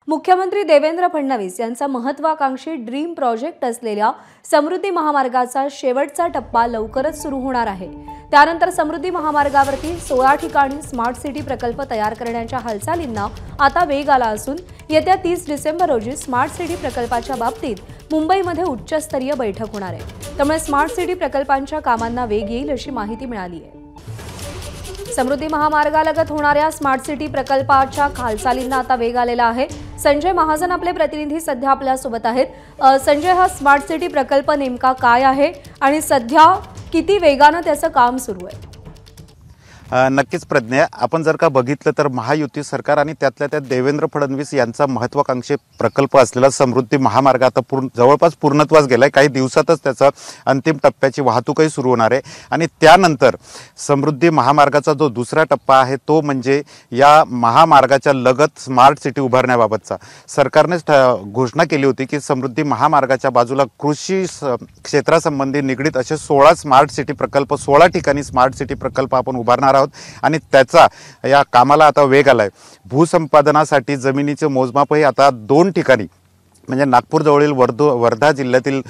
मुख्यमंत्री देवेंद्र फडणवीस यांचा महत्त्वाकांक्षी ड्रीम प्रोजेक्ट असलेल्या समृद्धी महामार्गाचा शेवटचा टप्पा लवकरच सुरू होणार आहे। त्यानंतर समृद्धी महामार्गावरती 16 ठिकाणी स्मार्ट सिटी प्रकल्प तयार करण्याच्या हालचालींना आता वेग आला असून येत्या 30 डिसेंबर रोजी स्मार्ट सिटी प्रकल्पाच्या बाबतीत मुंबईमध्ये उच्चस्तरीय बैठक होणार आहे। त्यामुळे स्मार्ट सिटी प्रकल्पांच्या कामांना वेग येईल अशी माहिती मिळाली आहे। समृद्धी महामार्गालगत होणाऱ्या स्मार्ट सिटी प्रकल्पाच्या हालचालींना आता वेग आलेला आहे। संजय महाजन आपले प्रतिनिधी सध्या आपल्या सोबत आहेत। संजय, हा स्मार्ट सिटी प्रकल्प नेमका काय आहे आणि सध्या किती वेगाने त्याचं काम सुरू आहे? नक्कीच प्रज्ञा, आपण जर का बघितलं तर महायुती सरकार आणि त्यातल्या त्यात देवेंद्र फडणवीस यांचा महत्त्वाकांक्षी प्रकल्प असलेला समृद्धी महामार्ग आता जवळपास पूर्णत्वास गेलाय। काही दिवसातच त्याचा अंतिम टप्प्याची वाहतूकही सुरू होणार आहे आणि त्यानंतर समृद्धी महामार्गाचा जो दुसरा टप्पा आहे तो म्हणजे या महामार्गाच्या लगत स्मार्ट सिटी उभारण्याबाबतचा। सरकारने घोषणा केली होती की समृद्धी महामार्गाच्या बाजूला कृषी क्षेत्रासंबंधी निगडित असे 16 स्मार्ट सिटी प्रकल्प 16 ठिकाणी स्मार्ट सिटी प्रकल्प आपण उभारणार आहोत आणि त्याचा या कामाला आता वेग आलाय। भूसंपादनासाठी जमिनीचे मोजमापही आता 2 ठिकाणी म्हणजे नागपूर जवळील वर्धा जिल्ह्यातील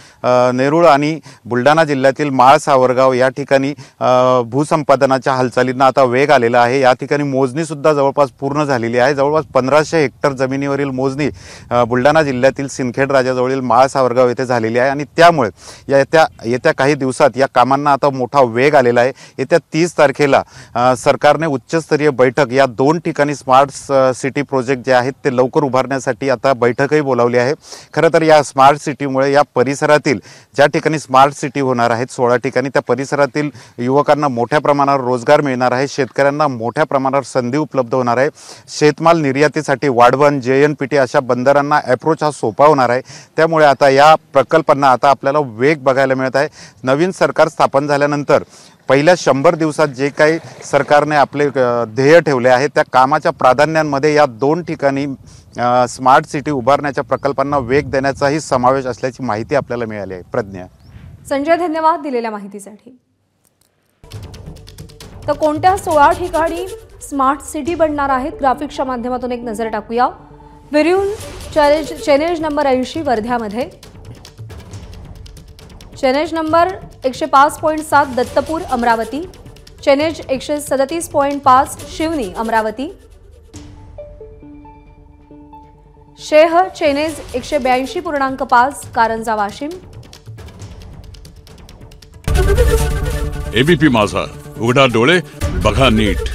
नेरूळ आणि बुलढाणा जिल्ह्यातील माळ सावरगाव या ठिकाणी भूसंपादनाच्या हालचालींना आता वेग आलेला आहे। या ठिकाणी मोजणी सुद्धा जवळपास पूर्ण झालेली आहे। जवळपास 1500 हेक्टर जमिनीवरील मोजणी बुलढाणा जिल्ह्यातील सिंदखेड राजाजवळील माळ सावरगाव येथे झालेली आहे आणि त्यामुळे येत्या काही दिवसात या कामांना आता मोठा वेग आलेला आहे। येत्या 30 तारखेला सरकारने उच्चस्तरीय बैठक या 2 ठिकाणी स्मार्ट सिटी प्रोजेक्ट जे आहेत ते लवकर उभारण्यासाठी आता बैठकही बोलावली आहे। खरं तर या स्मार्ट सिटीमुळे या परिसरातील ज्या ठिकाणी स्मार्ट सिटी होणार आहेत 16 ठिकाणी त्या परिसरातील युवकांना मोठ्या प्रमाणावर रोजगार मिळणार आहे। शेतकऱ्यांना मोठ्या प्रमाणावर संधी उपलब्ध होणार आहे। शेतमाल निर्यातीसाठी वाढवण JNPT अशा बंदरांना अप्रोच हा सोपा होणार आहे। त्यामुळे आता या प्रकल्पांना आता आपल्याला वेग बघायला मिळत आहे। नवीन सरकार स्थापन झाल्यानंतर पहिल्या 100 दिवसात जे काही सरकारने आपले ध्येय ठेवले आहे त्या कामाच्या प्राधान्यांमध्ये या 2 ठिकाणी स्मार्ट सिटी उभारण्याच्या प्रकल्पांना वेग देण्याचाही समावेश असल्याची माहिती आपल्याला मिळाली आहे। प्रज्ञा। संजय, धन्यवाद दिलेल्या माहितीसाठी। तर कोणत्या 16 ठिकाणी स्मार्ट सिटी बनणार आहेत ग्राफिक्सच्या माध्यमातून एक नजर टाकूया। विरुल चॅलेंज नंबर 80 वर्ध्यामध्ये, challenge number 105.7 Dattapur Amravati, challenge 137.5 Shivani Amravati, शेह चॅलेंज 182.5 कारंजा वाशिम। ABP माझा, उघडा डोळे बघा नीट।